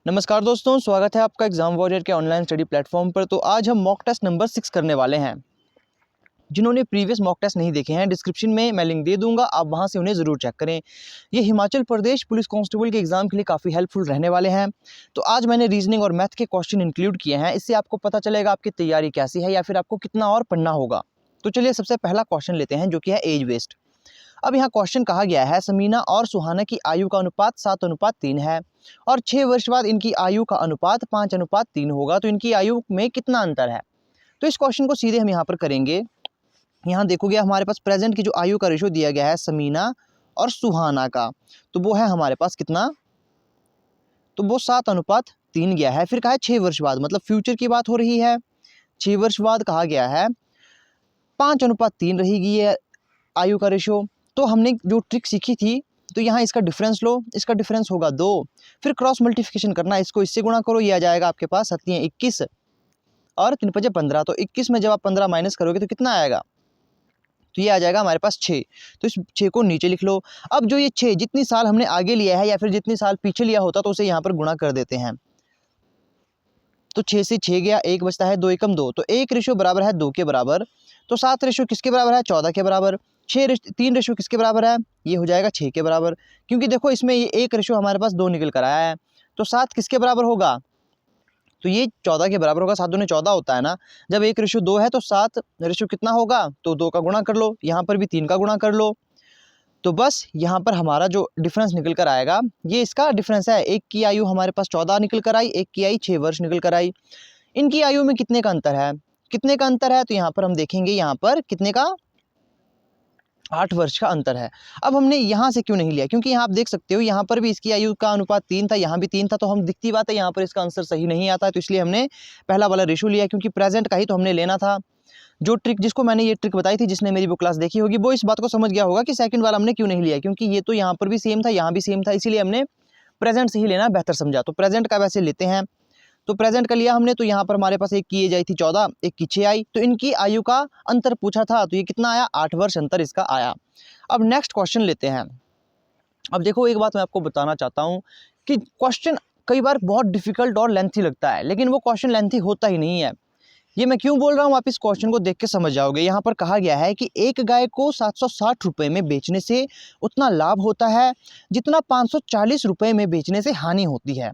नमस्कार दोस्तों, स्वागत है आपका एग्जाम वॉरियर के ऑनलाइन स्टडी प्लेटफॉर्म पर। तो आज हम मॉक टेस्ट नंबर 6 करने वाले हैं। जिन्होंने प्रीवियस मॉक टेस्ट नहीं देखे हैं, डिस्क्रिप्शन में मैं लिंक दे दूंगा, आप वहां से उन्हें ज़रूर चेक करें। ये हिमाचल प्रदेश पुलिस कांस्टेबल के एग्जाम के लिए काफ़ी हेल्पफुल रहने वाले हैं। तो आज मैंने रीजनिंग और मैथ के क्वेश्चन इंक्लूड किए हैं। इससे आपको पता चलेगा आपकी तैयारी कैसी है या फिर आपको कितना और पढ़ना होगा। तो चलिए सबसे पहला क्वेश्चन लेते हैं, जो कि है एज वेस्ट। अब यहाँ क्वेश्चन कहा गया है, समीना और सुहाना की आयु का अनुपात 7:3 है और 6 वर्ष बाद इनकी आयु का अनुपात 5:3 होगा। तो इनकी आयु में कितना अंतर है? तो इस क्वेश्चन को सीधे हम यहाँ पर करेंगे। यहाँ देखोगे हमारे पास प्रेजेंट की जो आयु का रेशो दिया गया है समीना और सुहाना का, तो वो है हमारे पास कितना? तो वो 7:3 गया है। फिर कहा है 6 वर्ष बाद, मतलब फ्यूचर की बात हो रही है। 6 वर्ष बाद कहा गया है 5:3 रहेगी ये आयु का रेशो। तो हमने जो ट्रिक सीखी थी, तो यहाँ इसका डिफरेंस लो, इसका डिफरेंस होगा 2। फिर क्रॉस मल्टीप्लिकेशन करना, इसको इससे गुणा करो, ये आ जाएगा आपके पास 7 21 और 3 5 15। तो 21 में जब आप 15 माइनस करोगे तो कितना आएगा? तो ये आ जाएगा हमारे पास 6। तो इस 6 को नीचे लिख लो। अब जो ये 6 जितनी साल हमने आगे लिया है या फिर जितनी साल पीछे लिया होता तो उसे यहाँ पर गुणा कर देते हैं। तो 6 से 6 गया, 1 बचता है, 2 एकम 2। तो 1 रेशो बराबर है 2 के बराबर। तो 7 रेशो किसके बराबर है? 14 के बराबर। 3 रेशो किसके बराबर है? ये हो जाएगा 6 के बराबर। क्योंकि देखो इसमें ये 1 रेशो हमारे पास 2 निकल कर आया है। तो 7 किसके बराबर होगा? तो ये 14 के बराबर होगा। 7 दूनी 14 होता है ना। जब 1 रेशो 2 है तो 7 रेशो कितना होगा? तो 2 का गुणा कर लो, यहाँ पर भी 3 का गुणा कर लो। तो बस यहाँ पर हमारा जो डिफरेंस निकल कर आएगा, ये इसका डिफरेंस है। एक की आयु हमारे पास 14 निकल कर आई, एक की आई 6 वर्ष निकल कर आई। इनकी आयु में कितने का अंतर है? कितने का अंतर है? तो यहाँ पर हम देखेंगे, यहाँ पर कितने का? 8 वर्ष का अंतर है। अब हमने यहाँ से क्यों नहीं लिया? क्योंकि यहाँ आप देख सकते हो, यहाँ पर भी इसकी आयु का अनुपात 3 था, यहाँ भी 3 था। तो हम दिखती बात है यहाँ पर इसका आंसर सही नहीं आता है। तो इसलिए हमने पहला वाला रेशो लिया, क्योंकि प्रेजेंट का ही तो हमने लेना था। जो ट्रिक, जिसको मैंने ये ट्रिक बताई थी, जिसने मेरी वो क्लास देखी होगी, वो इस बात को समझ गया होगा कि सेकंड वाला हमने क्यों नहीं लिया। क्योंकि ये तो यहाँ पर भी सेम था, यहाँ भी सेम था, इसीलिए हमने प्रेजेंट से ही लेना बेहतर समझा। तो प्रेजेंट का वैसे लेते हैं। तो प्रेजेंट का लिया हमने, तो यहाँ पर हमारे पास एक की एज आई थी 14, एक की 6 आई। तो इनकी आयु का अंतर पूछा था, तो ये कितना आया? 8 वर्ष अंतर इसका आया। अब नेक्स्ट क्वेश्चन लेते हैं। अब देखो, एक बात मैं आपको बताना चाहता हूँ कि क्वेश्चन कई बार बहुत डिफिकल्ट और लेंथी लगता है, लेकिन वो क्वेश्चन लेंथी होता ही नहीं है। ये मैं क्यों बोल रहा हूँ, आप इस क्वेश्चन को देख के समझ जाओगे। यहाँ पर कहा गया है कि एक गाय को 760 रुपये में बेचने से उतना लाभ होता है जितना 540 रुपये में बेचने से हानि होती है।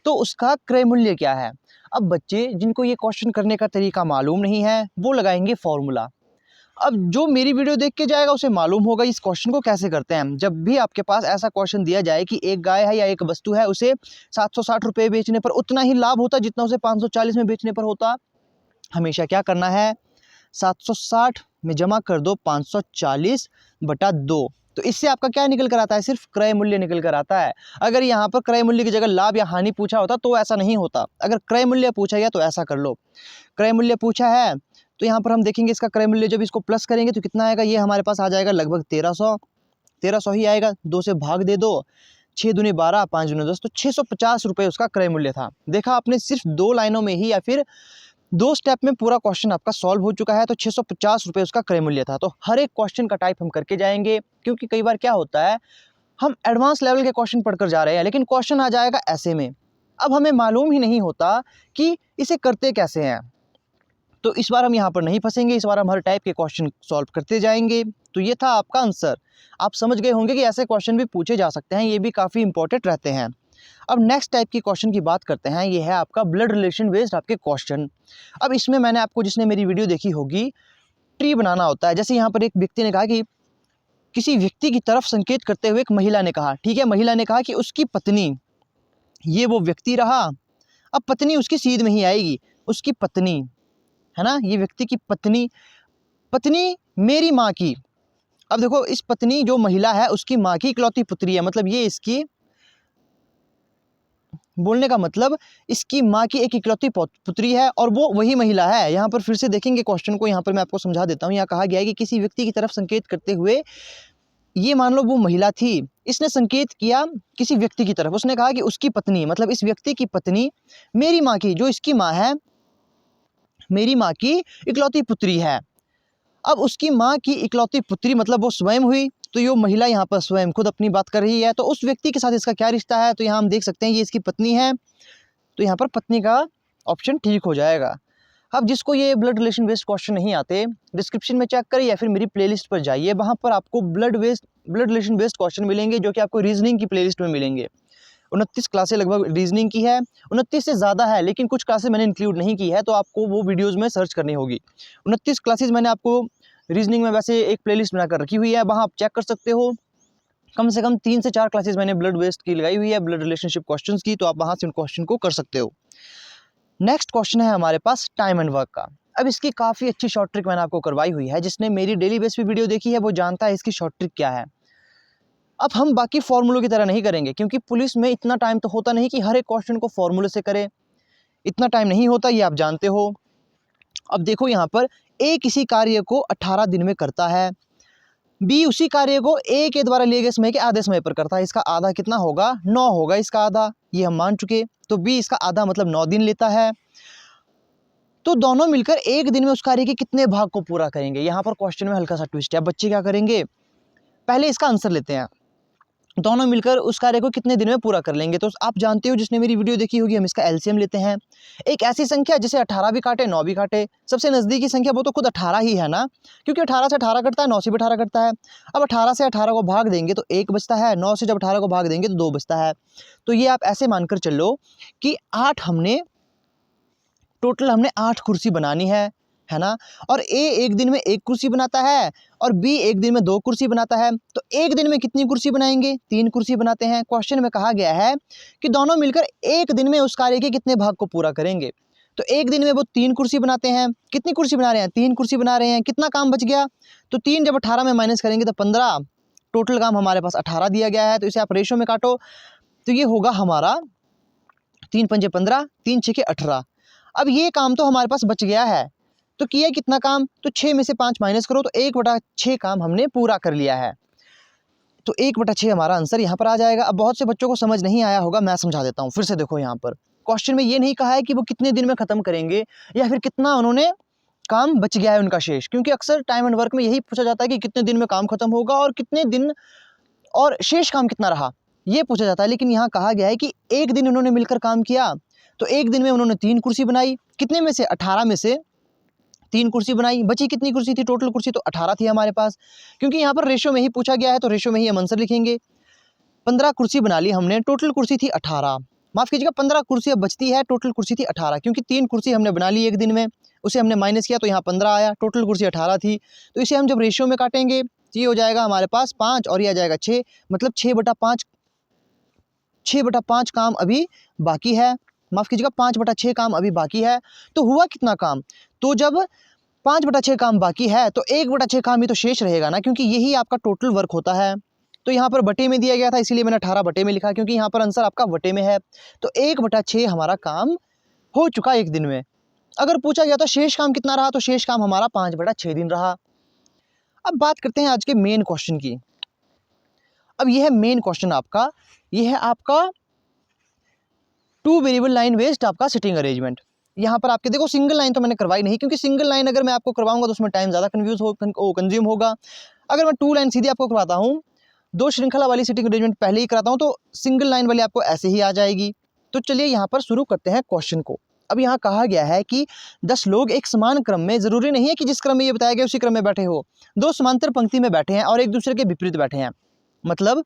तो उसका क्रय मूल्य क्या है? अब बच्चे जिनको ये क्वेश्चन करने का तरीका मालूम नहीं है, वो लगाएंगे फॉर्मूला। अब जो मेरी वीडियो देख के जाएगा उसे मालूम होगा इस क्वेश्चन को कैसे करते हैं। जब भी आपके पास ऐसा क्वेश्चन दिया जाए कि एक गाय है या एक वस्तु है, उसे 760 रुपये बेचने पर उतना ही लाभ होता जितना उसे 540 में बेचने पर होता, हमेशा क्या करना है? 760 में जमा कर दो 540/2। तो इससे आपका क्या निकल कर आता है? सिर्फ क्रय मूल्य निकल कर आता है। अगर यहाँ पर क्रय मूल्य की जगह लाभ या हानि पूछा होता तो ऐसा नहीं होता। अगर क्रय मूल्य पूछा गया तो ऐसा कर लो। क्रय मूल्य पूछा है तो यहाँ पर हम देखेंगे इसका क्रय मूल्य, जब इसको प्लस करेंगे तो कितना आएगा? ये हमारे पास आ जाएगा लगभग 1300 ही आएगा। 2 से भाग दे दो, 6 दूनी 12, 5 दूनी 10, तो 650 रुपये उसका क्रय मूल्य था। देखा आपने, सिर्फ 2 लाइनों में ही या फिर 2 स्टेप में पूरा क्वेश्चन आपका सॉल्व हो चुका है। तो 650 रुपये उसका क्रय मूल्य था। तो हर एक क्वेश्चन का टाइप हम करके जाएंगे, क्योंकि कई बार क्या होता है, हम एडवांस लेवल के क्वेश्चन पढ़कर जा रहे हैं, लेकिन क्वेश्चन आ जाएगा ऐसे में। अब हमें मालूम ही नहीं होता कि इसे करते कैसे हैं। तो इस बार हम यहाँ पर नहीं फंसेंगे, इस बार हम हर टाइप के क्वेश्चन सॉल्व करते जाएंगे। तो ये था आपका आंसर। आप समझ गए होंगे कि ऐसे क्वेश्चन भी पूछे जा सकते हैं, ये भी काफ़ी इंपॉर्टेंट रहते हैं। अब नेक्स्ट टाइप की क्वेश्चन की बात करते हैं। ये है आपका ब्लड रिलेशन बेस्ड आपके क्वेश्चन। अब इसमें मैंने आपको, जिसने मेरी वीडियो देखी होगी, ट्री बनाना होता है। जैसे यहाँ पर एक व्यक्ति ने कहा कि किसी व्यक्ति की तरफ संकेत करते हुए एक महिला ने कहा, ठीक है, महिला ने कहा कि उसकी पत्नी, ये वो व्यक्ति रहा। अब पत्नी उसकी सीध में ही आएगी, उसकी पत्नी है ना, ये व्यक्ति की पत्नी, पत्नी मेरी माँ की। अब देखो, इस पत्नी जो महिला है उसकी माँ की इकलौती पुत्री है, मतलब ये इसकी, बोलने का मतलब इसकी माँ की एक इकलौती पुत्री है और वो वही महिला है। यहाँ पर फिर से देखेंगे क्वेश्चन को, यहाँ पर मैं आपको समझा देता हूँ। यहाँ कहा गया है कि किसी व्यक्ति की तरफ संकेत करते हुए, ये मान लो वो महिला थी, इसने संकेत किया किसी व्यक्ति की तरफ, उसने कहा कि उसकी पत्नी, मतलब इस व्यक्ति की पत्नी मेरी माँ की, जो इसकी माँ है, मेरी माँ की इकलौती पुत्री है। अब उसकी माँ की इकलौती पुत्री मतलब वो स्वयं हुई, तो ये महिला यहाँ पर स्वयं खुद अपनी बात कर रही है। तो उस व्यक्ति के साथ इसका क्या रिश्ता है? तो यहाँ हम देख सकते हैं ये इसकी पत्नी है, तो यहाँ पर पत्नी का ऑप्शन ठीक हो जाएगा। अब जिसको ये ब्लड रिलेशन बेस्ड क्वेश्चन नहीं आते, डिस्क्रिप्शन में चेक करें या फिर मेरी प्लेलिस्ट पर जाइए, वहाँ पर आपको ब्लड रिलेशन बेस्ड क्वेश्चन मिलेंगे जो कि आपको रीजनिंग की प्लेलिस्ट में मिलेंगे। 29 क्लासें लगभग रीजनिंग की है, 29 से ज़्यादा है, लेकिन कुछ क्लासेस मैंने इंक्लूड नहीं की है, तो आपको वो वीडियोज़ में सर्च करनी होगी। 29 क्लासेस मैंने आपको रीजनिंग में वैसे एक प्लेलिस्ट बनाकर रखी हुई है, वहाँ आप चेक कर सकते हो। कम से कम 3 से 4 क्लासेस मैंने ब्लड बेस्ड की लगाई हुई है, ब्लड रिलेशनशिप क्वेश्चंस की, तो आप वहाँ से उन क्वेश्चन को कर सकते हो। नेक्स्ट क्वेश्चन है हमारे पास टाइम एंड वर्क का। अब इसकी काफ़ी अच्छी शॉर्ट ट्रिक मैंने आपको करवाई हुई है, जिसने मेरी डेली बेस पे वीडियो देखी है वो जानता है इसकी शॉर्ट ट्रिक क्या है। अब हम बाकी फॉर्मूलों की तरह नहीं करेंगे, क्योंकि पुलिस में इतना टाइम तो होता नहीं कि हर एक क्वेश्चन को फॉर्मूले से करे, इतना टाइम नहीं होता, ये आप जानते हो। अब देखो यहाँ पर ए किसी कार्य को 18 दिन में करता है, बी उसी कार्य को ए के द्वारा लिए गए समय के आधे समय पर करता है। इसका आधा कितना होगा? 9 होगा इसका आधा, ये हम मान चुके। तो बी इसका आधा मतलब 9 दिन लेता है। तो दोनों मिलकर एक दिन में उस कार्य के कितने भाग को पूरा करेंगे? यहाँ पर क्वेश्चन में हल्का सा ट्विस्ट है। बच्चे क्या करेंगे, पहले इसका आंसर लेते हैं, दोनों मिलकर उस कार्य को कितने दिन में पूरा कर लेंगे। तो आप जानते हो, जिसने मेरी वीडियो देखी होगी, हम इसका एलसीएम लेते हैं। एक ऐसी संख्या जिसे 18 भी काटे 9 भी काटे, सबसे नज़दीकी संख्या वो तो खुद 18 ही है ना, क्योंकि 18 से 18 कटता है, 9 से भी 18 कटता है। अब 18 से 18 को भाग देंगे तो 1 बचता है, 9 से जब 18 को भाग देंगे तो 2 बचता है। तो ये आप ऐसे मानकर चलो कि 8 हमने 8 कुर्सी बनानी है ना। और ए एक दिन में 1 कुर्सी बनाता है और बी एक दिन में 2 कुर्सी बनाता है। तो एक दिन में कितनी कुर्सी बनाएंगे? 3 कुर्सी बनाते हैं। क्वेश्चन में कहा गया है कि दोनों मिलकर एक दिन में उस कार्य के कितने भाग को पूरा करेंगे। तो एक दिन में वो 3 कुर्सी बनाते हैं। कितनी कुर्सी बना रहे हैं? 3 कुर्सी बना रहे हैं। कितना काम बच गया? तो 3 जब 18 में माइनस करेंगे तो 15, टोटल काम हमारे पास 18 दिया गया है। तो इसे आप रेशो में काटो तो ये होगा हमारा 3 पंजे 15, 3 छके 18। अब ये काम तो हमारे पास बच गया है। तो किया कितना काम? तो 6 में से 5 माइनस करो तो 1/6 काम हमने पूरा कर लिया है। तो 1/6 हमारा आंसर यहाँ पर आ जाएगा। अब बहुत से बच्चों को समझ नहीं आया होगा, मैं समझा देता हूँ। फिर से देखो, यहाँ पर क्वेश्चन में ये नहीं कहा है कि वो कितने दिन में खत्म करेंगे या फिर कितना उन्होंने काम बच गया है उनका शेष, क्योंकि अक्सर टाइम एंड वर्क में यही पूछा जाता है कि कितने दिन में काम खत्म होगा और कितने दिन और शेष काम कितना रहा, ये पूछा जाता है। लेकिन यहाँ कहा गया है कि एक दिन उन्होंने मिलकर काम किया, तो एक दिन में उन्होंने 3 कुर्सी बनाई। कितने में से? 18 में से 3 कुर्सी बनाई। बची कितनी कुर्सी थी? टोटल कुर्सी तो 18 थी हमारे पास, क्योंकि यहाँ पर रेशो में ही पूछा गया है तो रेशो में ही हम आंसर लिखेंगे। 15 कुर्सी बना ली हमने, टोटल कुर्सी थी 18। माफ़ कीजिएगा, 15 कुर्सी अब बचती है, टोटल कुर्सी थी 18, क्योंकि 3 कुर्सी हमने बना ली एक दिन में, उसे हमने माइनस किया तो यहाँ 15 आया, टोटल कुर्सी 18 थी। तो इसे हम जब रेशियो में काटेंगे तो ये हो जाएगा हमारे पास 5 और ये आ जाएगा 6, मतलब 6/5 काम अभी बाकी है। माफ़ कीजिएगा, 5/6 काम अभी बाकी है। तो हुआ कितना काम? तो जब 5/6 काम बाकी है तो 1/6 काम ही तो शेष रहेगा ना, क्योंकि यही आपका टोटल वर्क होता है। तो यहाँ पर बटे में दिया गया था, इसीलिए मैंने 18 बटे में लिखा, क्योंकि यहाँ पर आंसर आपका बटे में है। तो 1/6 हमारा काम हो चुका एक दिन में। अगर पूछा गया तो शेष काम कितना रहा, तो शेष काम हमारा 5/6 दिन रहा। अब बात करते हैं आज के मेन क्वेश्चन की। अब यह है मेन क्वेश्चन आपका, यह है आपका 2 वेरिएबल लाइन बेस्ड आपका सिटिंग अरेंजमेंट। यहाँ पर आपके देखो, सिंगल लाइन तो मैंने करवाई नहीं, क्योंकि सिंगल लाइन अगर मैं आपको करवाऊंगा तो उसमें टाइम ज़्यादा कंज्यूम होगा। अगर मैं 2 लाइन सीधी आपको करवाता हूँ, 2 श्रृंखला वाली सिटिंग अरेंजमेंट पहले ही कराता हूँ, तो सिंगल लाइन वाली आपको ऐसे ही आ जाएगी। तो चलिए यहाँ पर शुरू करते हैं क्वेश्चन को। अब यहाँ कहा गया है कि 10 लोग एक समान क्रम में, ज़रूरी नहीं है कि जिस क्रम में ये बताया गया उसी क्रम में बैठे हो, 2 समांतर पंक्ति में बैठे हैं और एक दूसरे के विपरीत बैठे हैं। मतलब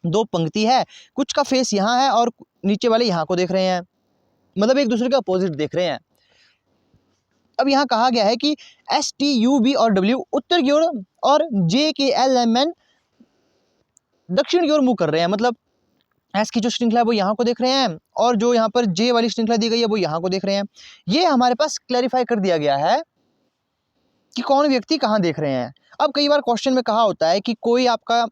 2 पंक्ति है, कुछ का फेस यहाँ है और नीचे वाले यहाँ को देख रहे हैं, मतलब एक दूसरे के अपोजिट देख रहे हैं। अब यहाँ कहा गया है कि S, T, U, V और W उत्तर की ओर और J, K, L, M, N दक्षिण की ओर मुँह कर रहे हैं। मतलब S की जो श्रृंखला है वो यहाँ को देख रहे हैं और जो यहाँ पर J वाली श्रृंखला दी गई है वो यहाँ को देख रहे हैं। ये हमारे पास क्लैरिफाई कर दिया गया है कि कौन व्यक्ति कहाँ देख रहे हैं। अब कई बार क्वेश्चन में कहा होता है कि कोई आपका,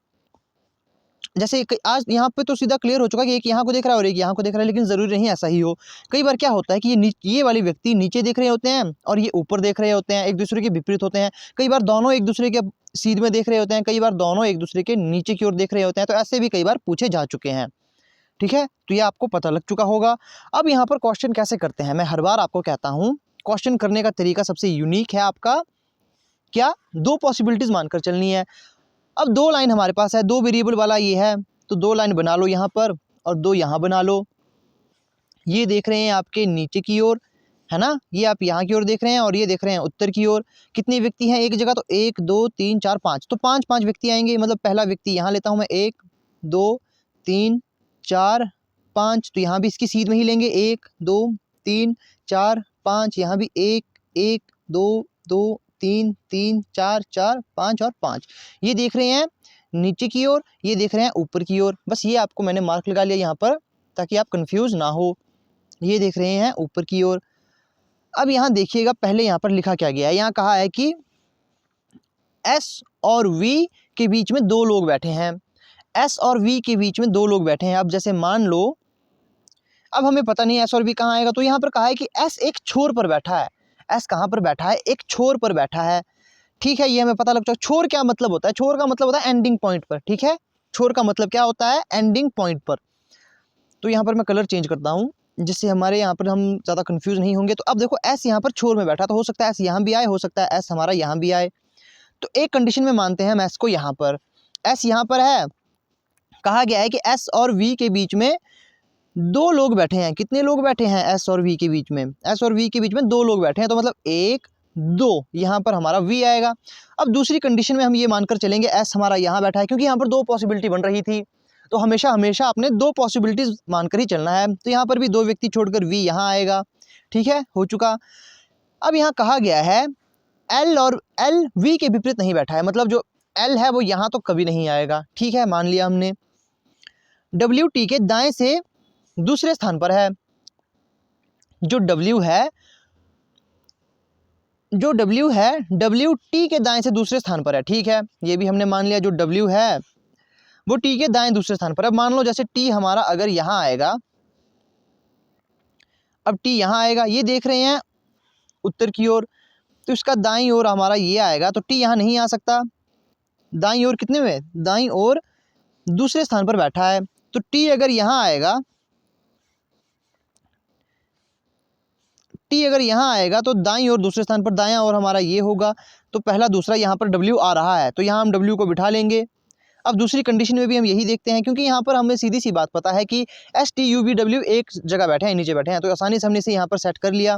जैसे आज यहाँ पे तो सीधा क्लियर हो चुका कि एक यहाँ को देख रहा है और एक यहाँ को देख रहा है, लेकिन ज़रूरी नहीं ऐसा ही हो। कई बार क्या होता है कि ये वाले व्यक्ति नीचे देख रहे होते हैं और ये ऊपर देख रहे होते हैं, एक दूसरे के विपरीत होते हैं। कई बार दोनों एक दूसरे के सीध में देख रहे होते हैं, कई बार दोनों एक दूसरे के नीचे की ओर देख रहे होते हैं। तो ऐसे भी कई बार पूछे जा चुके हैं। ठीक है, तो ये आपको पता लग चुका होगा। अब यहाँ पर क्वेश्चन कैसे करते हैं, मैं हर बार आपको कहता हूँ, क्वेश्चन करने का तरीका सबसे यूनिक है आपका। क्या? 2 पॉसिबिलिटीज़ मानकर चलनी है। अब 2 लाइन हमारे पास है, 2 वेरिएबल वाला ये है, तो 2 लाइन बना लो यहाँ पर और 2 यहाँ बना लो। ये देख रहे हैं आपके नीचे की ओर, है ना, ये आप यहाँ की ओर देख रहे हैं और ये देख रहे हैं उत्तर की ओर। कितने व्यक्ति हैं एक जगह, तो 1 2 3 4 5, तो 5 व्यक्ति आएंगे। मतलब पहला व्यक्ति यहाँ लेता हूँ मैं, 1 2 3 4 5, तो यहाँ भी इसकी सीध में ही लेंगे, 1 2 3 4 5, यहाँ भी 1 1 2 2 3 3 4 4 5 और 5। ये देख रहे हैं नीचे की ओर, ये देख रहे हैं ऊपर की ओर। बस ये आपको मैंने मार्क लगा लिया यहाँ पर ताकि आप कंफ्यूज ना हो। ये देख रहे हैं ऊपर की ओर। अब यहाँ देखिएगा, पहले यहाँ पर लिखा क्या गया है, यहाँ कहा है कि एस और वी के बीच में 2 लोग बैठे हैं। एस और वी के बीच में 2 लोग बैठे हैं। अब जैसे मान लो, अब हमें पता नहीं एस और वी कहाँ आएगा, तो यहाँ पर कहा है कि एस एक छोर पर बैठा है। एस कहाँ पर बैठा है, एक छोर पर बैठा है। ठीक है, ये हमें पता लग चुका। छोर क्या मतलब होता है, छोर का मतलब होता है एंडिंग पॉइंट पर। ठीक है, छोर का मतलब क्या होता है, एंडिंग पॉइंट पर। तो यहाँ पर मैं कलर चेंज करता हूँ जिससे हमारे यहाँ पर हम ज़्यादा कंफ्यूज नहीं होंगे। तो अब देखो एस यहाँ पर छोर में बैठा, तो हो सकता है एस यहाँ भी आए, हो सकता है एस हमारा यहाँ भी आए। तो एक कंडीशन में मानते हैं हम एस को, यहाँ पर एस यहाँ पर है। कहा गया है कि एस और वी के बीच में 2 लोग बैठे हैं। कितने लोग बैठे हैं एस और वी के बीच में, एस और वी के बीच में 2 लोग बैठे हैं। तो मतलब 1 2 यहाँ पर हमारा वी आएगा। अब दूसरी कंडीशन में हम ये मानकर चलेंगे एस हमारा यहाँ बैठा है, क्योंकि यहाँ पर 2 पॉसिबिलिटी बन रही थी, तो हमेशा अपने 2 पॉसिबिलिटीज मानकर ही चलना है। तो यहाँ पर भी 2 व्यक्ति छोड़कर वी यहाँ आएगा। ठीक है, हो चुका। अब यहाँ कहा गया है एल और एल वी के विपरीत नहीं बैठा है, मतलब जो एल है वो यहाँ तो कभी नहीं आएगा। ठीक है, मान लिया हमने। डब्ल्यू टी के दाएं से दूसरे स्थान पर है। जो डब्ल्यू है डब्ल्यू टी के दाएं से दूसरे स्थान पर है। ठीक है, ये भी हमने मान लिया। जो डब्ल्यू है वो टी के दाएं दूसरे स्थान पर। अब मान लो जैसे टी हमारा अगर यहाँ आएगा, अब टी यहाँ आएगा, ये देख रहे हैं उत्तर की ओर, तो इसका दाईं ओर हमारा ये आएगा, तो टी यहाँ नहीं आ सकता। दाईं ओर कितने में, दाईं ओर दूसरे स्थान पर बैठा है। तो टी अगर यहाँ आएगा, टी अगर यहाँ आएगा तो दाईं ओर दूसरे स्थान पर, दायां ओर हमारा ये होगा। तो पहला दूसरा यहाँ पर डब्ल्यू आ रहा है, तो यहाँ हम डब्ल्यू को बिठा लेंगे। अब दूसरी कंडीशन में भी हम यही देखते हैं, क्योंकि यहाँ पर हमें सीधी सी बात पता है कि S T U V W एक जगह बैठे हैं, नीचे बैठे हैं, तो आसानी से हमने इसे यहाँ पर सेट कर लिया।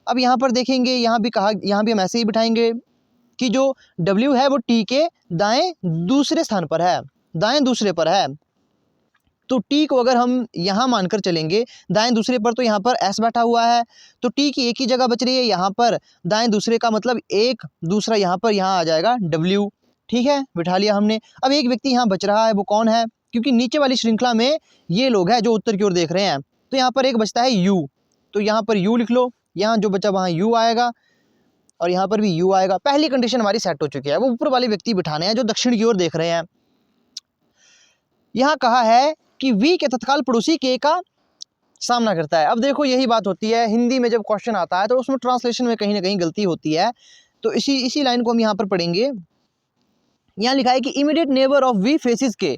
अब यहाँ पर देखेंगे, यहाँ भी हम ऐसे ही बिठाएंगे कि जो डब्ल्यू है वो टी के दाएं दूसरे स्थान पर है, दाएं दूसरे पर है। तो टी को अगर हम यहाँ मानकर चलेंगे दाएं दूसरे पर, तो यहाँ पर एस बैठा हुआ है, तो टी की एक ही जगह बच रही है यहाँ पर दाएं दूसरे का, मतलब एक दूसरा यहाँ पर, यहाँ आ जाएगा डब्ल्यू। ठीक है, बिठा लिया हमने। अब एक व्यक्ति यहाँ बच रहा है, वो कौन है, क्योंकि नीचे वाली श्रृंखला में ये लोग हैं जो उत्तर की ओर देख रहे हैं, तो यहाँ पर एक बचता है यू, तो यहाँ पर यू लिख लो। यहाँ जो बचा वहाँ यू आएगा और यहाँ पर भी यू आएगा। पहली कंडीशन हमारी सेट हो चुकी है। वो ऊपर वाले व्यक्ति बिठाने हैं जो दक्षिण की ओर देख रहे हैं। यहाँ कहा है कि वी के तत्काल पड़ोसी के का सामना करता है। अब देखो यही बात होती है, हिंदी में जब क्वेश्चन आता है तो उसमें ट्रांसलेशन में कहीं ना कहीं गलती होती है। तो इसी लाइन को हम यहाँ पर पढ़ेंगे। यहाँ लिखा है कि इमीडिएट नेबर ऑफ वी फेसिस के,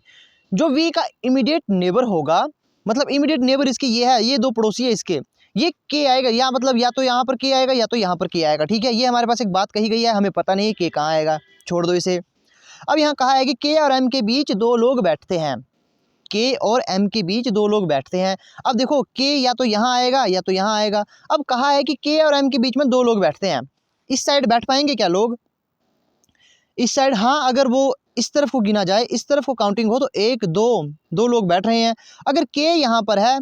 जो वी का इमीडिएट नेबर होगा, मतलब इमीडिएट नेबर इसके ये है, ये 2 पड़ोसी है इसके, ये के आएगा, या मतलब या तो यहाँ पर के आएगा या तो यहाँ पर के आएगा। ठीक है, ये हमारे पास एक बात कही गई है, हमें पता नहीं के कहाँ आएगा, छोड़ दो इसे। अब यहाँ कहा है कि के और एम के बीच 2 लोग बैठते हैं, के और एम के बीच 2 लोग बैठते हैं। अब देखो के या तो यहाँ आएगा या तो यहाँ आएगा। अब कहा है कि के और एम के बीच में 2 लोग बैठते हैं। इस साइड बैठ पाएंगे क्या लोग, इस साइड, हाँ, अगर वो इस तरफ को गिना जाए, इस तरफ को काउंटिंग हो, तो 1 2 लोग बैठ रहे हैं। अगर के यहाँ पर है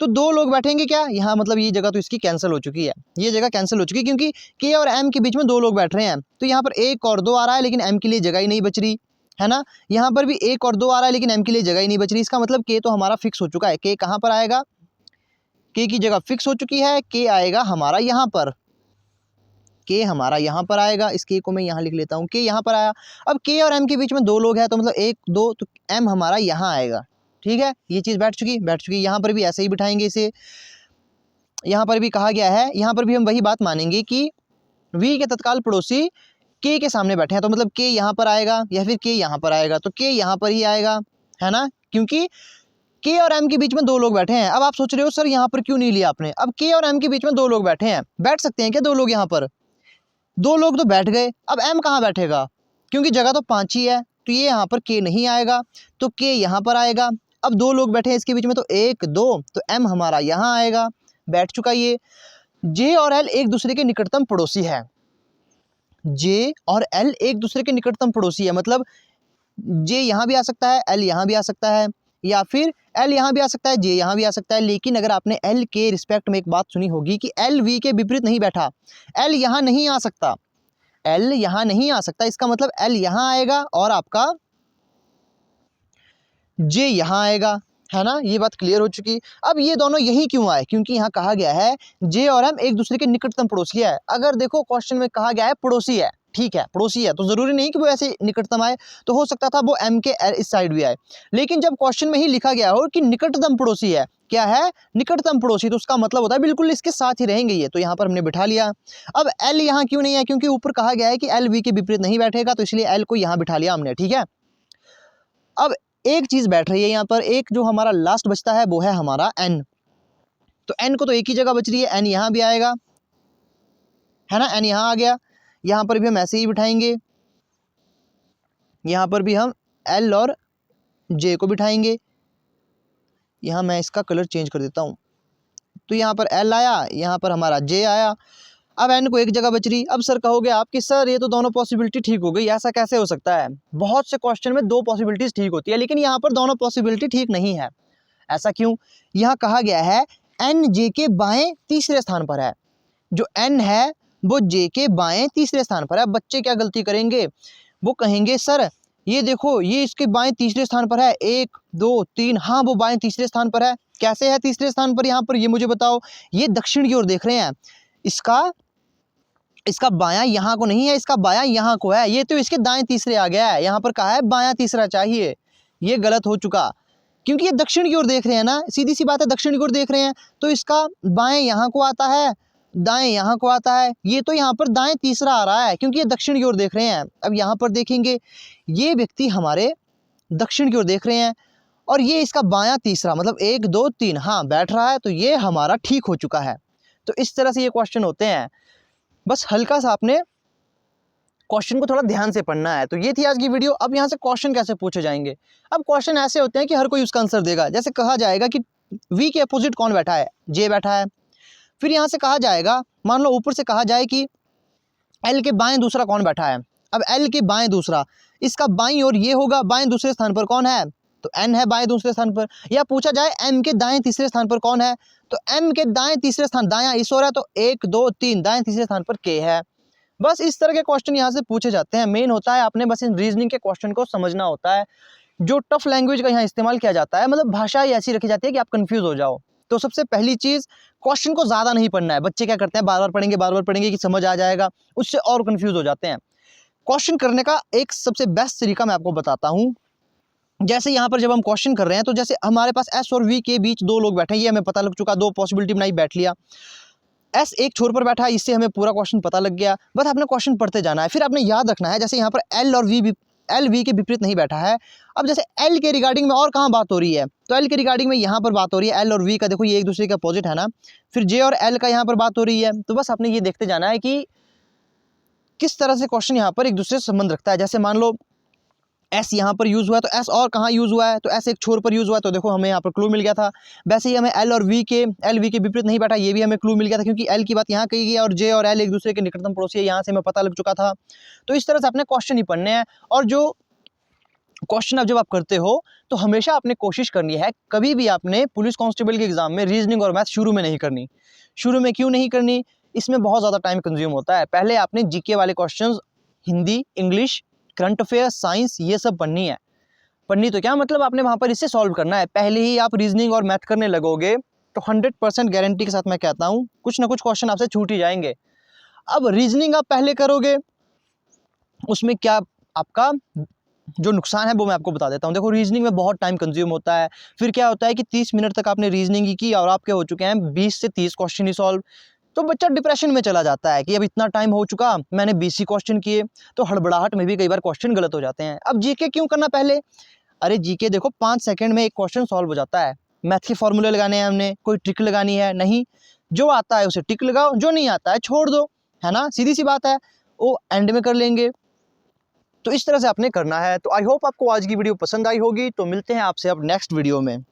तो 2 लोग बैठेंगे क्या यहाँ, मतलब ये जगह तो इसकी कैंसिल हो चुकी है, ये जगह कैंसिल हो चुकी है, क्योंकि के और एम के बीच में 2 लोग बैठ रहे हैं। तो यहाँ पर 1 और 2 आ रहा है, लेकिन एम के लिए जगह ही नहीं बच रही है ना। यहाँ पर भी 1 और 2 आ रहा है, लेकिन एम के लिए जगह ही नहीं बच रही। इसका मतलब के तो हमारा फिक्स हो चुका है। के कहाँ पर आएगा, के की जगह फिक्स हो चुकी है, के आएगा हमारा यहाँ पर, के हमारा यहाँ पर आएगा। इस के को मैं यहाँ लिख लेता हूँ, के यहाँ पर आया। अब के और एम के बीच में 2 लोग हैं, तो मतलब 1 2, तो एम हमारा यहाँ आएगा। ठीक है, ये चीज़ बैठ चुकी। यहाँ पर भी ऐसे ही बिठाएंगे इसे। यहाँ पर भी कहा गया है, यहाँ पर भी हम वही बात मानेंगे कि वी के तत्काल पड़ोसी के सामने बैठे हैं, तो मतलब के यहाँ पर आएगा या फिर के यहाँ पर आएगा, तो के यहाँ पर ही आएगा, है ना, क्योंकि के और एम के बीच में 2 लोग बैठे हैं। अब आप सोच रहे हो सर यहाँ पर क्यों नहीं लिया आपने, अब के और एम के बीच में 2 लोग बैठे हैं, बैठ सकते हैं क्या 2 लोग यहाँ पर, 2 लोग तो बैठ गए। अब एम कहाँ बैठेगा, क्योंकि जगह तो 5 ही है, तो ये यहाँ पर के नहीं आएगा, तो के यहाँ पर आएगा। अब 2 लोग बैठे हैं इसके बीच में, तो 1 2, तो M हमारा यहाँ आएगा, बैठ चुका ये। J और L एक दूसरे के निकटतम पड़ोसी है। J और L एक दूसरे के निकटतम पड़ोसी है, मतलब J यहाँ भी आ सकता है, L यहाँ भी आ सकता है, या फिर L यहाँ भी आ सकता है, J यहाँ भी आ सकता है। लेकिन अगर आपने L के रिस्पेक्ट में एक बात सुनी होगी कि L V के विपरीत नहीं बैठा, L यहाँ नहीं आ सकता, L यहाँ नहीं आ सकता, इसका मतलब L यहाँ आएगा और आपका J यहाँ आएगा, है ना। ये बात क्लियर हो चुकी। अब ये दोनों यही क्यों आए, क्योंकि यहाँ कहा गया है J और M एक दूसरे के निकटतम पड़ोसी है। अगर देखो क्वेश्चन में कहा गया है पड़ोसी है, ठीक है, पड़ोसी है, तो जरूरी नहीं कि वो ऐसे निकटतम आए, तो हो सकता था वो M के इस साइड भी आए। लेकिन जब क्वेश्चन में ही लिखा गया हो कि निकटतम पड़ोसी है, क्या है, निकटतम पड़ोसी, तो उसका मतलब होता है बिल्कुल इसके साथ ही रहेंगे ये, तो यहाँ पर हमने बिठा लिया। अब L यहाँ क्यों नहीं है, क्योंकि ऊपर कहा गया है कि L V के विपरीत नहीं बैठेगा, तो इसलिए L को यहाँ बिठा लिया हमने, ठीक है। अब एक चीज बैठ रही है यहाँ पर, एक जो हमारा लास्ट बचता है वो है हमारा N। तो N को तो एक ही जगह बच रही है, N यहाँ भी आएगा, है ना, N यहाँ आ गया। यहाँ पर भी हम ऐसे ही बिठाएंगे, यहाँ पर भी हम L और J को बिठाएंगे। यहाँ मैं इसका कलर चेंज कर देता हूँ, तो यहाँ पर L आया, यहाँ पर हमारा J आया। अब N को एक जगह बच रही। अब सर कहोगे आप कि सर ये तो दोनों पॉसिबिलिटी ठीक हो गई, ऐसा कैसे हो सकता है। बहुत से क्वेश्चन में 2 पॉसिबिलिटीज ठीक होती है, लेकिन यहाँ पर दोनों पॉसिबिलिटी ठीक नहीं है। ऐसा क्यों, यहाँ कहा गया है N J के बाएं तीसरे स्थान पर है। जो N है वो J के बाएं तीसरे स्थान पर है। बच्चे क्या गलती करेंगे, वो कहेंगे सर ये देखो ये इसके बाएं तीसरे स्थान पर है, 1 2 3, हाँ वो बाएं तीसरे स्थान पर है। कैसे है तीसरे स्थान पर यहाँ पर, ये मुझे बताओ। ये दक्षिण की ओर देख रहे हैं, इसका बायां यहाँ को नहीं है, इसका बायां यहाँ को है। ये तो इसके दाएं तीसरे आ गया है, यहाँ पर कहा है बायां तीसरा चाहिए, ये गलत हो चुका, क्योंकि ये दक्षिण की ओर देख रहे हैं ना, सीधी सी बात है, दक्षिण की ओर देख रहे हैं, तो इसका बाएं यहाँ को आता है, दाएं यहाँ को आता है। ये तो यहाँ पर दाएं तीसरा आ रहा है, क्योंकि ये दक्षिण की ओर देख रहे हैं। अब यहाँ पर देखेंगे, ये व्यक्ति हमारे दक्षिण की ओर देख रहे हैं, और ये इसका बायां तीसरा, मतलब 1 2 3, हाँ बैठ रहा है, तो ये हमारा ठीक हो चुका है। तो इस तरह से ये क्वेश्चन होते हैं। बस हल्का सा आपने क्वेश्चन को थोड़ा ध्यान से पढ़ना है। तो ये थी आज की वीडियो। अब यहाँ से क्वेश्चन कैसे पूछे जाएंगे। अब क्वेश्चन ऐसे होते हैं कि हर कोई उसका आंसर देगा। जैसे कहा जाएगा कि V के अपोजिट कौन बैठा है, J बैठा है। फिर यहाँ से कहा जाएगा, मान लो ऊपर से कहा जाए कि L के बाएं दूसरा कौन बैठा है। अब L के बाएं दूसरा, इसका बाईं ओर ये होगा, बाएं दूसरे स्थान पर कौन है, तो N है बाएं दूसरे स्थान पर। या पूछा जाए M के दाएं तीसरे स्थान पर कौन है, तो M के दाएं तीसरे स्थान, दायां इस ओर है, तो 1 2 3, दाएं तीसरे स्थान पर K है। बस इस तरह के क्वेश्चन यहाँ से पूछे जाते हैं। मेन होता है आपने बस इन रीजनिंग के क्वेश्चन को समझना होता है। जो टफ लैंग्वेज का यहाँ इस्तेमाल किया जाता है, मतलब भाषा ही ऐसी रखी जाती है कि आप कंफ्यूज हो जाओ। तो सबसे पहली चीज, क्वेश्चन को ज्यादा नहीं पढ़ना है। बच्चे क्या करते हैं, बार बार पढ़ेंगे कि समझ आ जाएगा, उससे और कंफ्यूज हो जाते हैं। क्वेश्चन करने का एक सबसे बेस्ट तरीका मैं आपको बताता हूँ। जैसे यहाँ पर जब हम क्वेश्चन कर रहे हैं, तो जैसे हमारे पास S और V के बीच 2 लोग बैठे हैं, ये हमें पता लग चुका, 2 पॉसिबिलिटी बनाई, बैठ लिया। S एक छोर पर बैठा है, इससे हमें पूरा क्वेश्चन पता लग गया। बस आपने क्वेश्चन पढ़ते जाना है। फिर आपने याद रखना है, जैसे यहाँ पर L V के विपरीत नहीं बैठा है। अब जैसे L के रिगार्डिंग में और कहाँ बात हो रही है, तो L के रिगार्डिंग में यहाँ पर बात हो रही है। L और V का देखो ये एक दूसरे के अपोजिट है ना। फिर J और L का यहाँ पर बात हो रही है। तो बस आपने ये देखते जाना है कि किस तरह से क्वेश्चन यहाँ पर एक दूसरे से संबंध रखता है। जैसे मान लो S यहाँ पर यूज़ हुआ है, तो S और कहाँ यूज़ हुआ है, तो S एक छोर पर यूज़ हुआ है, तो देखो हमें यहाँ पर क्लू मिल गया था। वैसे ही हमें L V के विपरीत नहीं बैठा, ये भी हमें क्लू मिल गया था, क्योंकि L की बात यहाँ कही गई और J और L एक दूसरे के निकटतम पड़ोसी है, यहाँ से हमें पता लग चुका था। तो इस तरह से अपने क्वेश्चन ही पढ़ने हैं। और जो क्वेश्चन अब जब आप करते हो, तो हमेशा आपने कोशिश करनी है, कभी भी आपने पुलिस कांस्टेबल के एग्जाम में रीजनिंग और मैथ शुरू में नहीं करनी। शुरू में क्यों नहीं करनी, इसमें बहुत ज़्यादा टाइम कंज्यूम होता है। पहले आपने जीके वाले question, Hindi, English, current affair, science, ये सब पढ़नी है। पढ़नी तो क्या मतलब, आपने वहाँ पर इससे सॉल्व करना है। पहले ही आप रीजनिंग और मैथ करने लगोगे तो 100% गारंटी के साथ मैं कहता हूँ कुछ ना कुछ क्वेश्चन आपसे छूट ही जाएंगे। अब रीजनिंग आप पहले करोगे, उसमें क्या आपका जो नुकसान है वो मैं आपको बता देता हूँ। देखो रीजनिंग में बहुत टाइम कंज्यूम होता है। फिर क्या होता है कि 30 मिनट तक आपने रीजनिंग ही की और आपके हो चुके हैं 20 से 30 क्वेश्चन ही सॉल्व। तो बच्चा डिप्रेशन में चला जाता है कि अब इतना टाइम हो चुका, मैंने 20 ही क्वेश्चन किए। तो हड़बड़ाहट में भी कई बार क्वेश्चन गलत हो जाते हैं। अब जीके क्यों करना पहले, अरे जीके देखो 5 सेकंड में एक क्वेश्चन सॉल्व हो जाता है। मैथ के फॉर्मूले लगाने हैं, हमने कोई ट्रिक लगानी है नहीं, जो आता है उसे टिक लगाओ, जो नहीं आता है छोड़ दो, है ना, सीधी सी बात है। वो एंड में कर लेंगे। तो इस तरह से आपने करना है। तो आई होप आपको आज की वीडियो पसंद आई होगी। तो मिलते हैं आपसे अब नेक्स्ट वीडियो में।